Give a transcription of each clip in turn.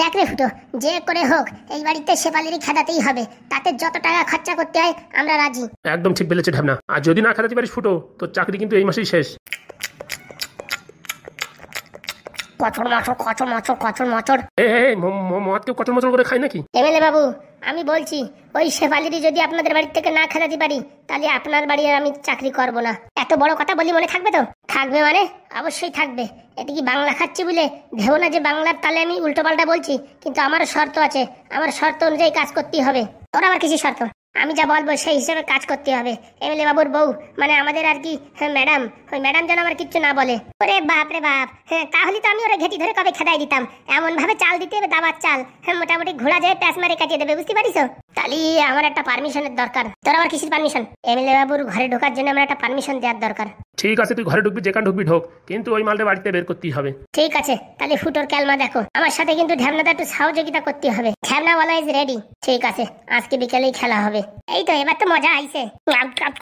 দেখ রে ফুটো, যে করে হোক এই বাড়িতে শেফালিরই খেদাতেই হবে, তাতে যত টাকা খরচা করতে হয় আমরা রাজি। একদম ঠিক বলেছে ঢ্যাবনা, আর যদি না খেদাতে পারিস ফুটো, তোর চাকরি কিন্তু এই মাসেই শেষ। কচর মচর কচর মচর কচর মচর। মদ কেউ কচর মচর করে খায় নাকি? এমএলএ বাবু, আমি বলছি ওই শেফালিরই যদি আপনাদের বাড়ি থেকে না খেদাতে পারি, তাহলে আপনার বাড়ি আর আমি চাকরি করব না। এত বড় কথা বলি মনে থাকবে তো? থাকবে মানে অবশ্যই থাকবে। এটা কি বাংলা খাচ্ছি বলে ভেবো না যে বাংলার তালে আমি উল্টো পাল্টা বলছি, কিন্তু আমার শর্ত আছে, আমার শর্ত অনুযায়ী কাজ করতেই হবে। তোর আবার কিছু শর্ত? আমি যা বলবো সেই হিসেবে কাজ করতে হবে। এমএলএ বাবুর বউ মানে আমাদের আর কি ম্যাডাম, ওই ম্যাডাম যেন আমার কিচ্ছু না বলে। ওরে বাপ রে বাপ, হ্যাঁ তাহলে তো আমি ওরা ঘেটি ধরে কবে খেদাই দিতাম। এমন ভাবে চাল দিতে হবে, দাবার চাল, হ্যাঁ মোটামুটি ঘোড়া যায় প্যাস মারে কাটিয়ে দেবে, বুঝতে পারিস? তাহলে আমার একটা পারমিশনের দরকার। তোর আবার কিসের পারমিশন? এমএলএ বাবুর ঘরে ঢোকার জন্য আমার একটা পারমিশন দেওয়ার দরকার। ঠিক আছে, তুই ঘরে ঢুকবি, যেখানে ঢুকবি ঢোক, কিন্তু ওই মালটা বাড়িতে বের করতেই হবে। ঠিক আছে, তাহলে ফুটোর ক্যালমা দেখো। আমার সাথে কিন্তু ঢ্যাবনাটা একটু সহযোগিতা করতে হবে। ঢ্যাবনাওয়ালা ইজ রেডি। ঠিক আছে, আজকে বিকেলেই খেলা হবে। এই তো এবার তো মজা আইছে।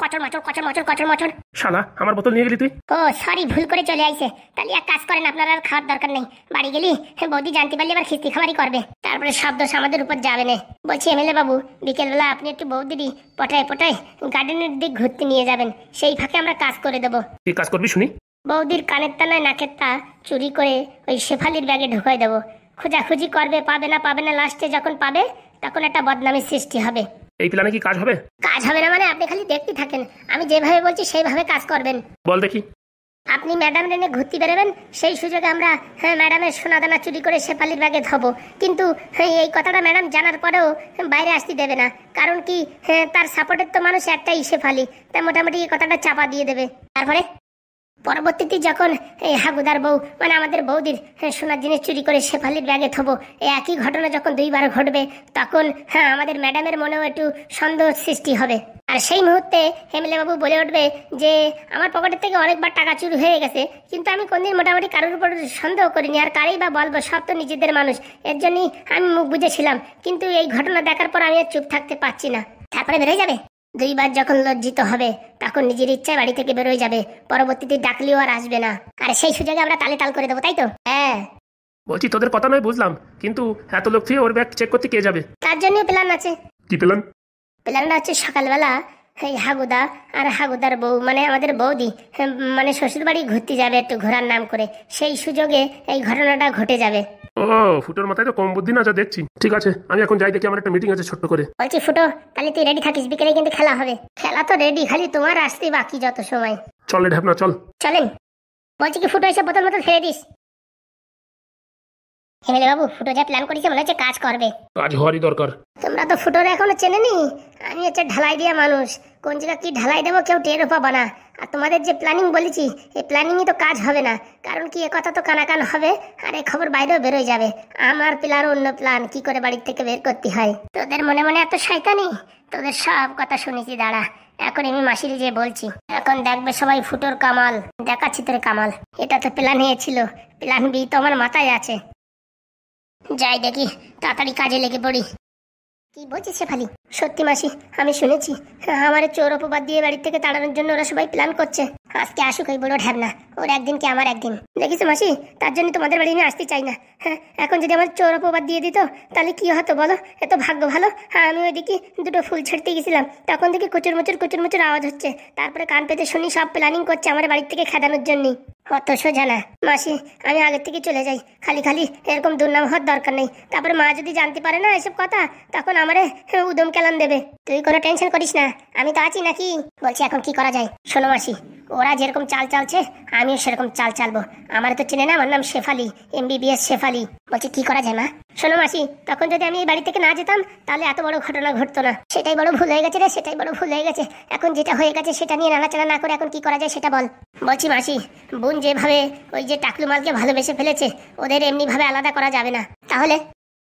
কচর মচর কচর মচর কচর মচর। শালা, আমার বোতল নিয়ে গেলি তুই? ও সরি, ভুল করে চলে আইছে। তাহলে এক কাজ করেন, আপনার আর খাওয়ার দরকার নেই। বাড়ি গেলি বৌদি জানতে পারলে আবার খিস্তি খামারি করবে, তারপরে শব্দ আমাদের উপর যাবে না। বলছি এমএলএ বাবু, বিকেলবেলা আপনি একটু বৌদিরই পটায় পটায় গার্ডেনের দিক ঘুরতে নিয়ে যাবেন। সেই ফাঁকে আমরা কাজ করে দেবো। কি কাজ করবি শুনি? বৌদির কানের তানায় নাকের তা চুরি করে ওই শেফালির ব্যাগে ঢুকাই দেবো। খোঁজাখুঁজি করবে, পাবে না, লাস্টে যখন পাবে তখন একটা বদনামের সৃষ্টি হবে। এই প্ল্যানে কি কাজ হবে? কাজ হবে না মানে আপনি খালি দেখতে থাকেন, আমি যেভাবে বলছি সেইভাবে কাজ করবেন। বল দেখি। আপনি ম্যাডাম রেনে ঘুরতে বেরোবেন, সেই সুযোগে আমরা ম্যাডামের সোনাদানা চুরি করে শেফালির ব্যাগে ধরবো। কিন্তু এই কথাটা ম্যাডাম জানার পরেও বাইরে আসতে দেবে না, কারণ কি তার সাপোর্টের তো মানুষ একটাই শেফালি, তাই মোটামুটি এই কথাটা চাপা দিয়ে দেবে। তারপরে পরবর্তীতে যখন এই হাগুদার বউ মানে আমাদের বৌদির সোনার জিনিস চুরি করে শেফালির ব্যাগে থবো, এই একই ঘটনা যখন দুইবার ঘটবে, তখন আমাদের ম্যাডামের মনেও একটু সন্দেহ সৃষ্টি হবে। আর সেই মুহূর্তে এমএলএ বাবু বলে উঠবে যে আমার পকেটের থেকে অনেকবার টাকা চুরি হয়ে গেছে, কিন্তু আমি কোনদিন মোটামুটি কারোর উপর সন্দেহ করিনি, আর কারেই বা বলবো, সব তো নিজেদের মানুষ, এর জন্যই আমি মুখ বুঝেছিলাম। কিন্তু এই ঘটনা দেখার পর আমি আর চুপ থাকতে পারছি না। তারপরে বেরোয় যাবে। দুইবার যখন লজ্জিত হবে তখন নিজের ইচ্ছায় বাড়ি থেকে বেরোয় যাবে, পরবর্তীতে ডাকলেও আর আসবে না। আর সেই সুযোগে আমরা তালে তাল করে দেবো, তাই তো? হ্যাঁ বলছি, তোদের কথা নয় বুঝলাম, কিন্তু এত লোক থেকে ওর ব্যাগ চেক করতে কে যাবে? তার জন্য প্ল্যান আছে। কি প্ল্যান? প্ল্যানটা হচ্ছে সকালবেলা এই হাগুদা আর হাগুদার বউ মানে আমাদের বৌদি মানে শ্বশুর বাড়ি ঘুরতে যাবে একটু ঘোরার নাম করে, সেই সুযোগে এই ঘটনাটা ঘটে যাবে। ও, ফুটোর মাথায় তো কম বুদ্ধি না, যা দেখছি। ঠিক আছে, আমি এখন যাই, দেখি আমার একটা মিটিং আছে ছোট্ট করে। বলছি ফুটো, তাহলে তুই রেডি থাকিস, বিকেলে কিন্তু খেলা হবে। খেলা তো রেডি, খালি তোমার আসতে বাকি যত সময়। চল রে ঢ্যাবনা, চল। চলেন। বলছি কি ফুটো এসে বোতল মতো ফেলে দিস। এমএলএ বাবু, ফুটো যা প্ল্যান করেছে মনে হচ্ছে কাজ করবে। কাজ হওয়ারই দরকার। তোমরা তো ফুটোর এখনো চেনেনি, আমি হচ্ছে ঢালাই দিয়া মানুষ, কোন জায়গা কি ঢালাই দেবো কেউ টেরও পাবো না। আর তোমাদের যে প্ল্যানিং বলেছি, এই প্ল্যানিংই তো কাজ হবে না, কারণ কি এ কথা তো কানাকান হবে, আর এই খবর বাইরেও বেরোয় যাবে। আমার প্ল্যান অন্য প্ল্যান, কি করে বাড়ির থেকে বের করতে হয়। তোদের মনে মনে এত শয়তানি, তোদের সব কথা শুনেছি, দাঁড়া এখন আমি মাসিরে যে বলছি। এখন দেখবে সবাই ফুটোর কামাল, দেখাচ্ছি তোর কামাল। এটা তো প্ল্যান এ ছিল, প্ল্যান বি তো আমার মাথায় আছে। যাই দেখি, তাড়াতাড়ি কাজে লেগে পড়ি। কি বলছিস শেফালি? সত্যি মাসি, আমি শুনেছি আমার চোর অপবাদ দিয়ে বাড়ি থেকে তাড়ানোর জন্য ওরা সবাই প্ল্যান করছে। আজকে আসুক ওই বড় ঢ্যাবনা, ওর একদিন কি আমার একদিন। দেখিস মাসি, তার জন্য তোমাদের বাড়ি আমি আসতে চাই না। এখন যদি আমার চোর অপবাদ দিয়ে দিত তাহলে কি হতো বলো? এত ভাগ্য ভালো, আমি ওইদিকে দুটো ফুল ছেড়তে গেছিলাম, তখন থেকে কুচুর মুচুর আওয়াজ হচ্ছে, তারপরে কান পেতে শুনি সব প্ল্যানিং করছে আমার বাড়ি থেকে খেদানোর জন্য। অত সোজা না মাসি, আমি আগের থেকে চলে যাই, খালি খালি এরকম দুর্নাম হওয়ার দরকার নেই। তারপরে মা যদি জানতে পারে না এসব কথা, তখন আমারে উদম কেলান দেবে। তুই কোনো টেনশন করিস না, আমি তো আছি নাকি। বলছি এখন কি করা যায়? শোনো মাসি, ওরা যেরকম চাল চালছে আমিও সেরকম চাল চালবো। আমার তো চেনে না, আমার নাম শেফালি, MBBS শেফালি। বলছি কি করা যায় মা? শোনো মাসি, তখন যদি আমি এই বাড়ি থেকে না যেতাম তাহলে এত বড় ঘটনা ঘটতো না। সেটাই বড় ভুল হয়ে গেছে রে, সেটাই বড় ভুল হয়ে গেছে। এখন যেটা হয়ে গেছে সেটা নিয়ে নাড়াচাড়া না করে এখন কি করা যায় সেটা বল। বলছি মাসি, বোন যেভাবে ওই যে টাকলু মালকে ভালোবেসে ফেলেছে, ওদের এমনি ভাবে আলাদা করা যাবে না। তাহলে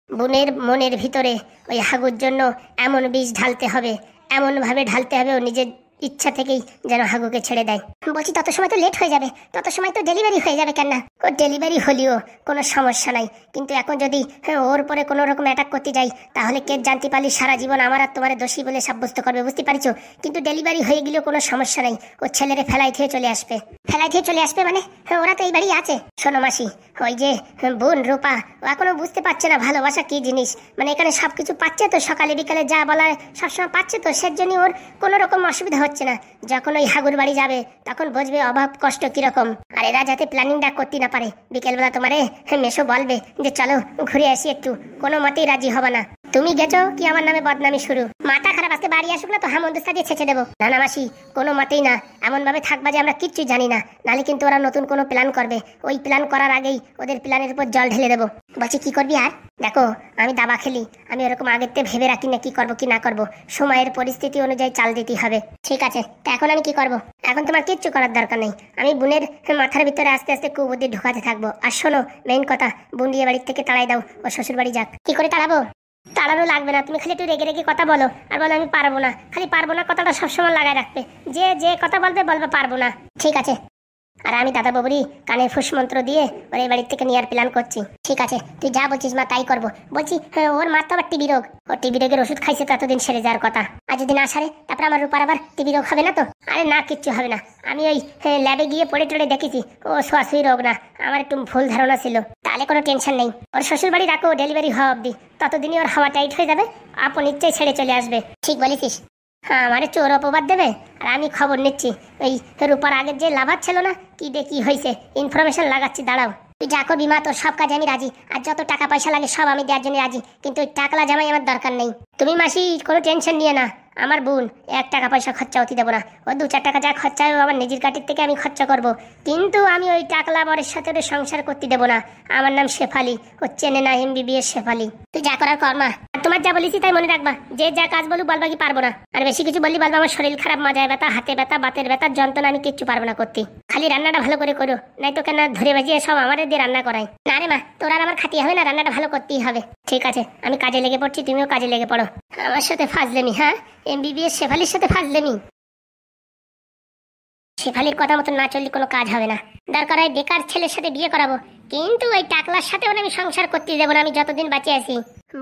বোনের মনের ভিতরে ওই হাগুর জন্য এমন বীজ ঢালতে হবে, এমন ভাবে ঢালতে হবে ও নিজের ইচ্ছা থেকেই যেন হাগুকে ছেড়ে দেয়। বলছি তত সময় তো লেট হয়ে যাবে, তত সময় তো ডেলিভারি হয়ে যাবে কেন না? ও ডেলিভারি হলেও কোনো সমস্যা নাই, কিন্তু এখন যদি ওর উপরে কোনো রকম অ্যাটাক করতে যাই তাহলে কে জানতে পারলি সারা জীবন আমার আর তোমার দোষী বলে সাব্যস্ত করবে, বুঝতে পারছো? কিন্তু ডেলিভারি হয়ে গেলেও কোনো সমস্যা নাই, ও ছেলেরে ফেলাই থেকে চলে আসবে। ফেলাই থেকে চলে আসবে মানে ওরা তো এই বাড়ি আছে। শোনো মাসি, ওই যে বোন রূপা, ও এখনো বুঝতে পারছে না ভালোবাসা কি জিনিস। মানে এখানে সবকিছু পাচ্ছে তো, সকালে বিকালে যা বলার সবসময় পাচ্ছে তো, সেজন্য ওর কোনো রকম অসুবিধা হচ্ছে না। যখন ওই হাগুর বাড়ি যাবে তখন বুঝবে অভাব কষ্ট কিরকম। আর এরা যাতে প্ল্যানিংটা করতে না পারে, বিকেলবেলা তোমারে মেশো বলবে যে চলো ঘুরে আসি একটু, কোনো মতেই রাজি হবে না। তুমি গেছো কি আমার নামে বদনামি শুরু? মাথা খারাপ, আজকে বাড়ি আসুক না তো হামন্দস্তা দিয়ে ছেঁচে দেবো। না না মাসি, কোনো মতেই না, এমন ভাবে থাকবা যে আমরা কিচ্ছু জানি না, নাহলে কিন্তু ওরা নতুন কোনো প্ল্যান করবে। ওই প্ল্যান করার আগেই ওদের প্ল্যানের উপর জল ঢেলে দেবো। বলছি কি করবি আর? দেখো আমি দাবা খেলি, আমি ওরকম আগের থেকে ভেবে রাখি না কি করবো কি না করবো, সময়ের পরিস্থিতি অনুযায়ী চাল দিতে হবে। ঠিক আছে, তা এখন আমি কি করবো? এখন তোমার কিচ্ছু করার দরকার নেই, আমি বোনের মাথার ভিতরে আস্তে আস্তে কুবুদ্ধি ঢোকাতে থাকবো। আর শোনো, মেইন কথা, বোন দিয়ে বাড়ির থেকে তাড়াই দাও, ও শ্বশুর বাড়ি যাক। কি করে তাড়াবো? তাড়ানো লাগবে না, তুমি খালি একটু রেগে রেগে কথা বলো আর বলো আমি পারবো না। খালি পারবো না কথাটা সবসময় লাগায় রাখবে, যে যে কথা বলবে বলবে পারবো না। ঠিক আছে, আর আমি দাদা বাবুরি কানে ফুস মন্ত্র দিয়ে ওর এই বাড়ির থেকে নেওয়ার প্ল্যান করছি। ঠিক আছে, তুই যা বলছিস মা তাই করবো। বলছি ওর মার তো আবার টিবি রোগ, ও টিবি রোগের ওষুধ খাইছে তো এতদিন সেরে যাওয়ার কথা। আর যদি না সারে তারপর আমার রূপার আবার টিবি রোগ হবে না তো? আরে না, কিচ্ছু হবে না, আমি ওই ল্যাবে গিয়ে পড়ে টড়ে দেখেছি ও ছোঁয়াছুঁই রোগ না, আমার একটু ভুল ধারণা ছিল। তাহলে কোনো টেনশন নেই, ওর শ্বশুর বাড়ি রাখো, ডেলিভারি হওয়া অব্দি, ততদিনই ওর হাওয়া টাইট হয়ে যাবে, আপন ইচ্ছাই ছেড়ে চলে আসবে। ঠিক বলেছিস, হ্যাঁ আমারে চোর অপবাদ দেবে আর আমি খবর নিচ্ছি। ওই রূপার আগের যে লাভার ছিল না, কি দিয়ে কি হয়েছে ইনফরমেশন লাগাচ্ছি, দাঁড়াও। তুই যা করবি মা, তোর সব কাজে আমি রাজি, আর যত টাকা পয়সা লাগে সব আমি দেওয়ার জন্য রাজি, কিন্তু ওই টাকলা জামাই আমার দরকার নেই। তুমি মাসি কোনো টেনশন নিয়ে না, আমার বোন 1 টাকা পয়সা খরচা হতে দেবো না, ও 2-4 টাকা যা খরচা হবে আমার নিজের কাটির থেকে আমি খরচা করব, কিন্তু আমি ওই টাকলা বরের সাথে ওদের সংসার করতে দেবো না। আমার নাম শেফালি, ও চেনে না MBBS শেফালি। তুই যা করার কর মা, আর তোমার যা বলেছি তাই মনে রাখবা, যে যা কাজ বলু বলবা কি পারবো না, আর বেশি কিছু বললি বলবা আমার শরীর খারাপ, মাজায় ব্যথা, হাতে ব্যথা, বাতের ব্যথা, যন্ত্রণা, আমি কিচ্ছু পারবো না করতে। খালি রান্নাটা ভালো করে করো, নাই তো কেন ধরে বাজিয়ে সব আমাদের দিয়ে রান্না করাই। না রে মা, তোর আর আমার খাতিয়ে হবে না, রান্নাটা ভালো করতেই হবে। ঠিক আছে, আমি কাজে লেগে পড়ছি, তুমিও কাজে লেগে পড়ো। আমার সাথে ফাজলেমি? হ্যাঁ, MBBS শেফালির সাথে ফাজলেমি? শেফালির কথা মতো না চললে কোনো কাজ হবে না। দরকার হয় বেকার ছেলের সাথে বিয়ে করাবো, কিন্তু ওই টাকলার সাথে আমি সংসার করতে দেবো না, আমি যতদিন বাঁচে আছি।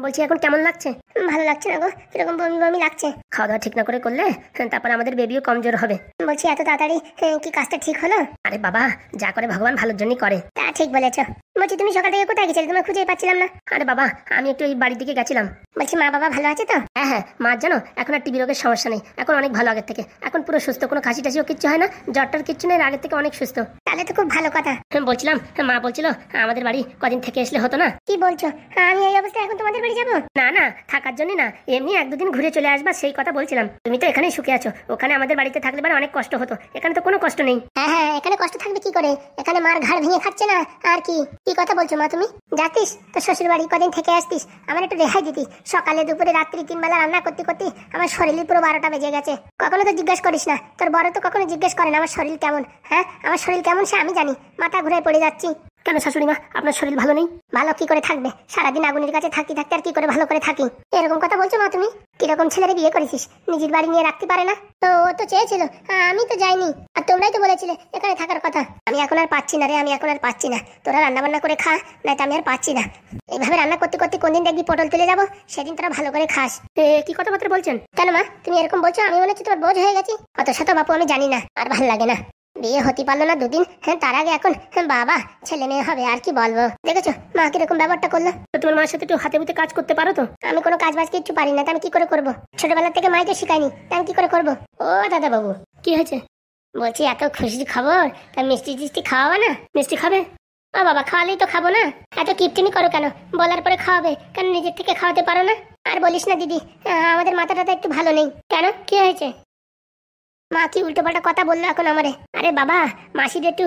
বলছি এখন কেমন লাগছে? ভালো লাগছে না গো, কিরকম বমি বমি লাগছে। খাওয়া দাওয়া ঠিক না করে করলে তারপর আমাদের বেবিও কমজোর হবে। বলছি এত তাড়াতাড়ি কি কাজটা ঠিক হলো? আরে বাবা, যা করে ভগবান ভালোর জন্যই করে। তা ঠিক বলেছো। বলছি তুমি সকাল থেকে কোথায় গেছিলে, তোমার খুঁজেই পাচ্ছিলাম না। আরে বাবা, আমি একটু এই বাড়ির দিকে গেছিলাম। বলছি মা বাবা ভালো আছে তো? হ্যাঁ হ্যাঁ, মার জানো এখন আর টিবি রোগের সমস্যা নেই, এখন অনেক ভালো আগের থেকে, এখন পুরো সুস্থ, কোনো কাশি টাশিও কিচ্ছু হয় না, জ্বরটার কিচ্ছু নেই, আগের থেকে অনেক সুস্থ। তাহলে তো খুব ভালো কথা। বলছিলাম মা বলছিল আমাদের বাড়ি কদিন থেকে আসলে হতো না। কি বলছো, আমি এই অবস্থায় এখন তোমাদের বাড়ি যাবো? না না, থাকার জন্য না, এমনি 1-2 দিন ঘুরে চলে আসবা, সেই কথা বলছিলাম। তুমি তো এখানেই সুখে আছো, ওখানে আমাদের বাড়িতে থাকলে মানে অনেক কষ্ট হতো, এখানে তো কোনো কষ্ট নেই। হ্যাঁ হ্যাঁ, এখানে কষ্ট থাকবে কি করে, এখানে মার ঘাড় ভেঙে খাচ্ছে না আর কি। কি কথা বলছো মা তুমি? যাতিস তো শ্বশুর বাড়ি কদিন থেকে আসতিস, আমার একটু রেহাই দিতি। সকালে দুপুরে রাত্রি 3 বেলা রান্না করতে করতে আমার শরীর পুরো 12টা বেজে গেছে। কখনো তো জিজ্ঞেস করিস না, তোর বড় তো কখনো জিজ্ঞেস করে না আমার শরীর কেমন। হ্যাঁ, আমার শরীর কেমন সে আমি জানি, মাথা ঘুরে পড়ে যাচ্ছি। কেন শাশুড়ি মা, আপনার শরীর ভালো নেই? ভালো কি করে থাকবে, সারাদিন আগুনের কাছে থাকতে থাকতে আর কি করে ভালো করে থাকি? এরকম কথা বলছো মা তুমি? কিরকম ছেলেরে বিয়ে করেছিস, নিজের বাড়ি নিয়ে রাখতে পারে না? তো ও তো চেয়েছিল, আমি তো যাইনি, আর তোমরাই তো বলেছিলে এখানে থাকার কথা। আমি এখন আর পাচ্ছি না রে, আমি এখন আর পাচ্ছি না, তোরা রান্না বান্না করে খা, না তো আমি আর পাচ্ছি না। এইভাবে রান্না করতে করতে কোনদিন দেখবি পটল তুলে যাবো, সেদিন তোরা ভালো করে খাস। কি কথাবার্তা বলছেন? কেন মা তুমি এরকম বলছো, আমি মনে হচ্ছে তোমার বোঝ হয়ে গেছি? অত শত বাপু আমি জানি না, আর ভালো লাগে না। বিয়ে হতে পারলো না 2 দিন, তার আগে এখন বাবা ছেলে মেয়ে হবে, আর কি বলবো। দেখেছো মা কিরকম ব্যাপারটা করলো। তোমার মায়ের সাথে একটু হাতে বুতে কাজ করতে পারো তো? আমি কোনো কাজ বাজ কিচ্ছু পারি না, তা আমি কি করে করবো? ছোটবেলা থেকে মাইকে শিখাইনি, তা আমি কি করে করবো? ও দাদা বাবু, কি হয়েছে? বলছি এত খুশির খবর, তা মিষ্টি টিষ্টি খাওয়াবা না? মিষ্টি খাবে? ও বাবা, খাওয়ালেই তো খাবো না, এত কিপটিনি করো কেন? বলার পরে খাওয়াবে কেন, নিজের থেকে খাওয়াতে পারো না? আর বলিস না দিদি, আমাদের মাথাটা একটু ভালো নেই। কেন, কি হয়েছে? মা কি উল্টোপাল্টা কথা বললো এখন আমারে? আরে বাবা, মাসির একটু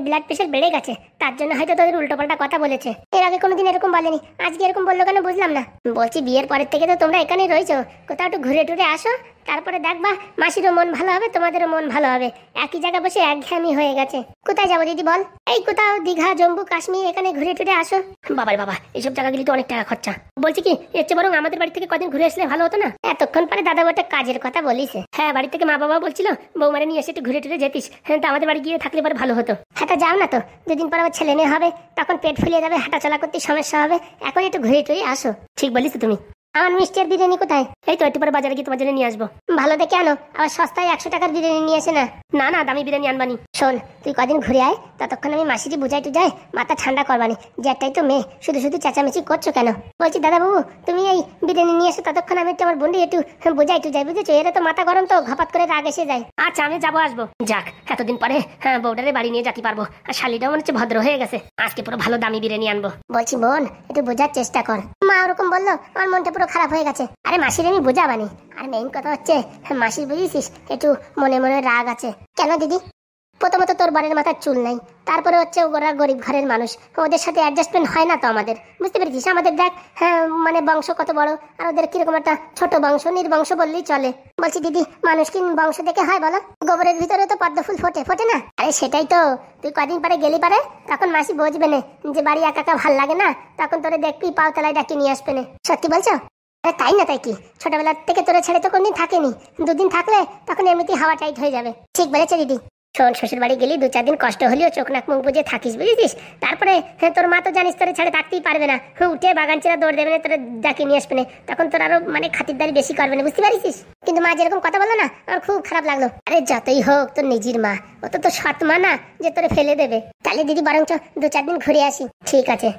ব্লাড প্রেশার বেড়ে গেছে, তার জন্য হয়তো তোদের উল্টোপাল্টা কথা বলেছে। এর আগে কোনোদিন এরকম বলেনি, আজকে এরকম বললো কেন বুঝলাম না। বলছি বিয়ের পরের থেকে তো তোমরা এখানেই রয়েছো, কোথাও একটু ঘুরে টুরে আসো, তারপরে দেখবা মাসিরও মন ভালো হবে, তোমাদেরও মন ভালো হবে। একই জায়গায় বসে একঘেয়েমি হয়ে গেছে। কোথায় যাবো দিদি বল? এই কোথাও দীঘা, জম্মু কাশ্মীর, এখানে ঘুরে টুরে আসো। বাবার বাবা, এইসব জায়গাগুলি তো অনেক টাকা খরচা। বলছি কি এর চেয়ে বরং আমাদের বাড়ি থেকে কদিন ঘুরে আসলে ভালো হতো না? এতক্ষণ পরে দাদা একটা কাজের কথা বলিছে। হ্যাঁ, বাড়ি থেকে মা বাবা বলছিল বৌমারে নিয়ে এসে একটু ঘুরে টুরে যেতিস। হ্যাঁ, তো আমাদের বাড়ি গিয়ে থাকলে পরে ভালো হতো। হ্যাঁ, তা যাও না তো, দুদিন পর আবার ছেলে মেয়ে হবে, তখন পেট ফুলিয়ে যাবে, হাঁটাচলা করতে সমস্যা হবে। এখন একটু ঘুরে টুরে আসো। ঠিক বলিস তুমি। আমার মিষ্টি আর বিরিয়ানি কোথায়? এই তো একটু পরে বাজারে গিয়ে তোমার জন্য নিয়ে আসবো। ভালো দেখে আনো, আবার সস্তায় 100 টাকার বিরিয়ানি নিয়ে আসে না। না না, দামি বিরিয়ানি আনবানি। শোন, তুই কদিন ঘুরে আয়, ততক্ষণ আমি মাসিজি বুঝাই টুজাই মাথা ঠান্ডা করবানি যে একটাই তো মেয়ে, শুধু শুধু চেঁচামেচি করছো কেন? বলছি দাদা বাবু, তুমি এই বিরিয়ানি নিয়ে এসে ততক্ষণ আমি একটু আমার বন্ধু একটু বুঝাই টুজাই, বুঝেছো? এরা তো মাথা গরম, তো ঘপাত করে রাগ এসে যায়। আচ্ছা, আমি যাবো আসবো। যাক, এতদিন পরে বউডারে বাড়ি নিয়ে যেতে পারবো। আর শালিটাও মনে হচ্ছে ভদ্র হয়ে গেছে, আজকে পুরো ভালো দামি বিরিয়ানি আনবো। বলছি বোন, একটু বোঝার চেষ্টা কর। মা ওরকম বললো, আমার মনটা পুরো খারাপ হয়ে গেছে। আরে মাসির আমি বোঝাবানি। আর মেইন কথা হচ্ছে মাসির বুঝেছিস একটু মনে মনে রাগ আছে। কেন দিদি? প্রথমত তোর বরের মাথার চুল নাই, তারপরে হচ্ছে ওরা গরিব ঘরের মানুষ, ওদের সাথে অ্যাডজাস্টমেন্ট হয় না তো আমাদের, বুঝতে পেরেছিস? আমাদের দেখ মানে বংশ কত বড়, আর ওদের কিরকম একটা ছোট বংশ, নির্বংশ বললেই চলে। বলছি দিদি, মানুষ কি বংশ দেখে হয় বলো? গোবরের ভিতরে তো পদ্ম ফুল ফোটে, ফোটে না? আরে সেটাই তো, তুই কদিন পরে গেলি পারে, তখন মাসি বুঝবে না যে বাড়ি একা একা ভাল লাগে না, তখন তোরে দেখবি পাওতলায় ডাকি নিয়ে আসবে না। সত্যি বলছো? তাই না, তাই কি? ছোটবেলা থেকে তোরা ছেড়ে তো কোনদিন থাকেনি, দুদিন থাকলে তখন এমনিতেই হাওয়া টাইট হয়ে যাবে। ঠিক বলেছে দিদি। শোন, শ্বশুর বাড়ি গেলি 2-4 দিন কষ্ট হলেও চোখ নাক মুখ বুঝে থাকিস, বুঝেছিস? তারপরে তোর মা তো জানিস তোরে ছেড়ে থাকতেই পারবে না, উঠে বাগান ছেড়ে দৌড় দেবে না, তোরে ডাকি নিয়ে আসবে না, তখন তোর আরো মানে খাতিরদারি বেশি করবে না, বুঝতে পারিস? কিন্তু মা যেরকম কথা বললো না, আমার খুব খারাপ লাগলো। আরে যতই হোক তোর নিজের মা, ও তো সৎ মা না যে তোরে ফেলে দেবে। তাহলে দিদি বরঞ্চ 2-4 দিন ঘুরে আসি। ঠিক আছে।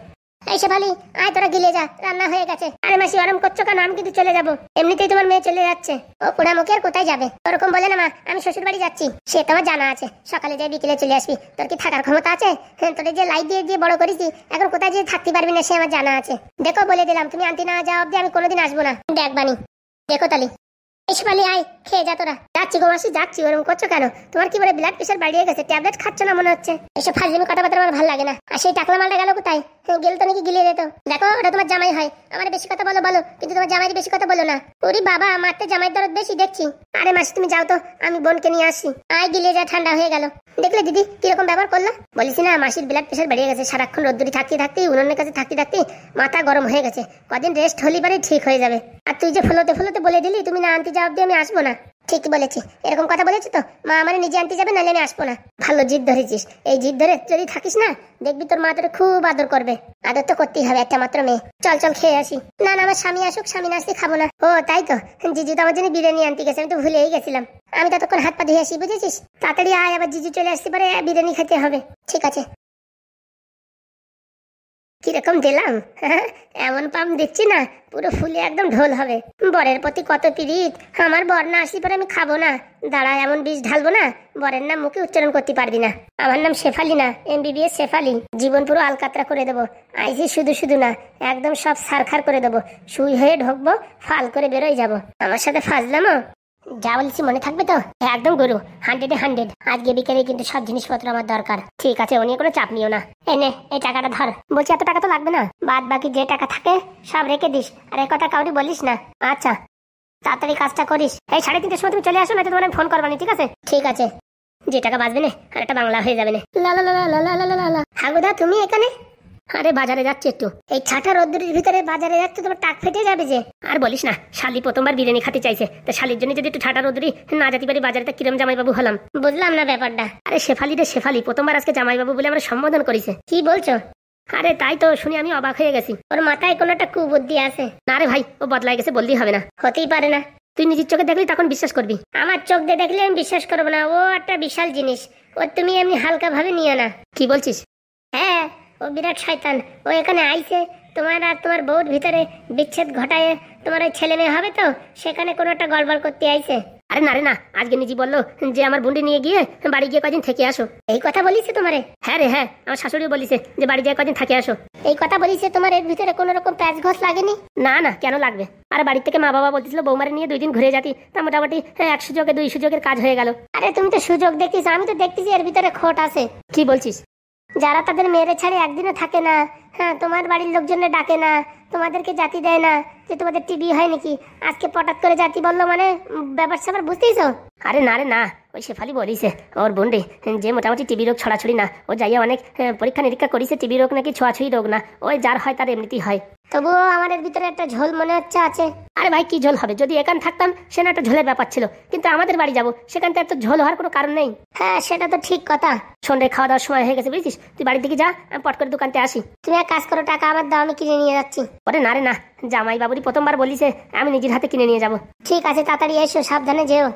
এই শেফালি, আয় তোরা গিলে যা, রান্না হয়ে গেছে। আরে মাসি আরাম করছো কেন? আমি কিন্তু চলে যাবো, এমনিতেই তোমার মেয়ে চলে যাচ্ছে। ও পোড়ামুখী আর কোথায় যাবে? ওরকম বলে না মা, আমি শ্বশুর বাড়ি যাচ্ছি। সে তোমার জানা আছে, সকালে যাই বিকেলে চলে আসবি। তোর কি থাকার ক্ষমতা আছে? তোরে যে লাইট দিয়ে দিয়ে বড় করেছি, এখন কোথায় যে থাকতে পারবি না সে আমার জানা আছে। দেখো বলে দিলাম, তুমি আনতে না যাও অব্দি আমি কোনোদিন আসবো না। দেখবানি। দেখো তালি। শেফালি আয়, খেয়ে যা তোরা। যাচ্ছি গো মাসি, যাচ্ছি। ওরকম করছো কেন? তোমার কি বলে ব্লাড প্রেশার বাড়িয়ে গেছে? ট্যাবলেট খাচ্ছ না মনে হচ্ছে। এসব ফাজলামি কথাবার্তা আমার ভালো লাগে না। আর সেই টাকলা মালটা গেল কোথায়? গেল তো নাকি গিলিয়ে যেত। দেখো, ওটা তোমার জামাই হয়, আমার বেশি কথা বলো বলো, কিন্তু তোমার জামাইয়ের বেশি কথা বলো না। ওরে বাবা, মারতে জামাইয়ের দরদ বেশি দেখছি। আরে মাসি তুমি যাও তো, আমি বোনকে নিয়ে আসি। আয় গিলিয়ে যা, ঠান্ডা হয়ে গেল। দেখলে দিদি কিরকম ব্যবহার করলো? বলিস না, মাসির ব্লাড প্রেশার বেড়ে গেছে, সারাক্ষণ রোদ্দুরি থাকতে থাকতে, উনুনের কাছে থাকতে থাকতে মাথা গরম হয়ে গেছে। কদিন রেস্ট হলি পারে ঠিক হয়ে যাবে। আর তুই যে ফুলোতে ফুলোতে বলে দিলি তুমি না আনতে যাও অব্দি আমি আসবো না। ঠিকই বলেছি, এরকম কথা বলেছি তো, মা আমার নিজে আনতে যাবে, নাহলে আমি আসবো না। ভালো জিদ ধরেছিস, এই জিদ ধরে যদি থাকিস না, দেখবি তোর মা তোর খুব আদর করবে। আদর তো করতেই হবে, একটা মাত্র মেয়ে। চল চল খেয়ে আসি। না না, আমার স্বামী আসুক, স্বামী না আসলে খাবো না। ও তাই তো, জিজু তো আমার জন্য বিরিয়ানি আনতে গেছে, আমি তো ভুলেই গেছিলাম। আমি ততক্ষণ হাত পা ধুয়ে আসি, বুঝেছিস? তাড়াতাড়ি আয়, আবার জিজু চলে আসতে পারে, বিরিয়ানি খেতে হবে। ঠিক আছে। কিরকম দিলাম? এমন পাম দিচ্ছি না, পুরো ফুলে একদম ঢোল হবে। বরের প্রতি কত পিরিত। আমার বর না আসলে পরে আমি খাবো না। দাঁড়া, এমন বিষ ঢালবো না বরের নাম মুখে উচ্চারণ করতে পারবি না। আমার নাম শেফালি না, MBBS শেফালি। জীবন পুরো আলকাতরা করে দেবো। আইসি শুধু শুধু না, একদম সব সারখার করে দেবো। সুই হয়ে ঢুকবো, ফাল করে বেরোয় যাবো। আমার সাথে ফাজলামো? যা বলছি মনে থাকবে তো? একদম গুরু, 100-এ 100। আজকে বিকেলে কিন্তু সব জিনিসপত্র আমার দরকার। ঠিক আছে, ও নিয়ে কোনো চাপ নিও না। এনে এই টাকাটা ধর। বলছি এত টাকা তো লাগবে না, বাদ বাকি যে টাকা থাকে সব রেখে দিস, আর এই কথা কাউরি বলিস না। আচ্ছা, তাড়াতাড়ি কাজটা করিস। এই 3:30-এর সময় তুমি চলে আসো, না তো তোমার ফোন করবানি, ঠিক আছে? ঠিক আছে। যে টাকা বাঁচবে না, আর একটা বাংলা হয়ে যাবে না। লা লা লা লা লা লা লা লা। হাগুদা তুমি এখানে? আরে বাজারে যাচ্ছি একটু। এই ছাটা রোদ্দুরের ভিতরে বাজারে যাচ্ছে, তোমার টাক ফেটে যাবে যে। আর বলিস না, শালি প্রথমবার বিরিয়ানি খেতে চাইছে, তো শালির জন্য যদি একটু ছাটা রোদ্দুরি না যেতে পারি বাজারে, তা কিরম জামাইবাবু হলাম। বুঝলাম না ব্যাপারটা। আরে শেফালি রে শেফালি, প্রথমবার আজকে জামাইবাবু বলে আমরা সম্বোধন করেছে। কি বলছো? আরে তাই তো, শুনি আমি অবাক হয়ে গেছি। ওর মাথায় কোনো একটা কুবুদ্ধি আছে। না রে ভাই, ও বদলাই গেছে বললেই হবে না। হতেই পারে না। তুই নিজের চোখে দেখলি তখন বিশ্বাস করবি। আমার চোখ দিয়ে দেখলে আমি বিশ্বাস করবো না। ও একটা বিশাল জিনিস, ও তুমি এমনি হালকা ভাবে নিও না। কি বলছিস? হ্যাঁ, ও বিরাট শয়তান। ও এখানে আইছে তোমার আর তোমার বউর ভিতরে বিচ্ছেদ ঘটায়, তোমার ওই ছেলে মেয়ে হবে তো, সেখানে কোনো একটা গড়বড় করতে আইছে। আরে না রে না, আজকে নিজে বললো যে আমার বুন্ডি নিয়ে গিয়ে বাড়ি গিয়ে কদিন থেকে আসো। এই কথা বলিছে তোমারে? হ্যাঁ রে হ্যাঁ, আমার শাশুড়িও বলিছে যে বাড়ি গিয়ে কদিন থেকে আসো। এই কথা বলিছে তোমার? এর ভিতরে কোনো রকম প্যাচ ঘষ লাগেনি? না না, কেন লাগবে? আর বাড়ি থেকে মা বাবা বলতেছিল বৌমারে নিয়ে 2 দিন ঘুরে যাতি, তা মোটামুটি 1 সুযোগে 2 সুযোগের কাজ হয়ে গেল। আরে তুমি তো সুযোগ দেখতেছ, আমি তো দেখতেছি এর ভিতরে খোট আছে। কি বলছিস? যারা তাদের মেয়েরে ছাড়ে একদিনও থাকে না, হ্যাঁ তোমার বাড়ির লোকজনে ডাকে না, তোমাদেরকে জাতি দেয় না, যে তোমাদের টিভি হয় নাকি, আজকে পটাৎ করে জাতি বললো মানে ব্যাপার স্যাপার বুঝতেইছো? আরে না রে না, ওই শেফালি বলিছে ওর বোন রে, যে মোটামুটি টিবি রোগ ছড়াছড়ি না, ও যাইয়া অনেক পরীক্ষা নিরীক্ষা করিছে, টিবি রোগ নাকি ছোঁয়াছুঁই রোগ না, ওই যার হয় তার এমনিতেই হয়। তবুও আমাদের ভিতরে একটা ঝোল মনে হচ্ছে আছে। আরে ভাই কি ঝোল হবে, যদি এখান থাকতাম সে না একটা ঝোলের ব্যাপার ছিল, কিন্তু আমাদের বাড়ি যাব সেখান থেকে এত ঝোল হওয়ার কোনো কারণ নেই। হ্যাঁ সেটা তো ঠিক কথা। শোন রে, খাওয়া দাওয়ার সময় হয়ে গেছে বুঝছিস, তুই বাড়ির দিকে যা, আমি পট করে দোকানতে আসি। তুমি এক কাজ করো, টাকা আমার দাও, আমি কিনে নিয়ে যাচ্ছি। ওরে না রে না, জামাই বাবুরি প্রথমবার বলিছে, আমি নিজের হাতে কিনে নিয়ে যাব। ঠিক আছে, তাড়াতাড়ি এসো, সাবধানে যেও।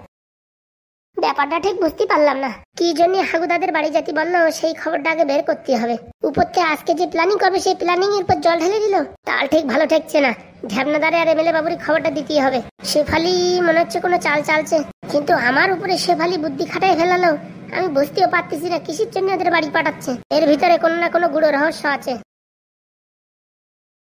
ব্যাপারটা ঠিক বুঝতে পারলাম না, কি জন্য হাগুদাদের বাড়ি জাতি বললো, সেই খবরটা আগে বের করতে হবে। উপর থেকে আজকে যে প্ল্যানিং করবে সেই প্ল্যানিং এর উপর জল ঢেলে দিল, তার ঠিক ভালো ঠেকছে না। ঢ্যাবনাদারে আর এমএলএ বাবুরি খবরটা দিতেই হবে। শেফালি মনে হচ্ছে কোনো চাল চালছে, কিন্তু আমার উপরে শেফালি বুদ্ধি খাটাই ফেলালো। আমি বুঝতেও পারতেছি না কিসের জন্য ওদের বাড়ি পাঠাচ্ছে, এর ভিতরে কোনো না কোনো গুড়ো রহস্য আছে।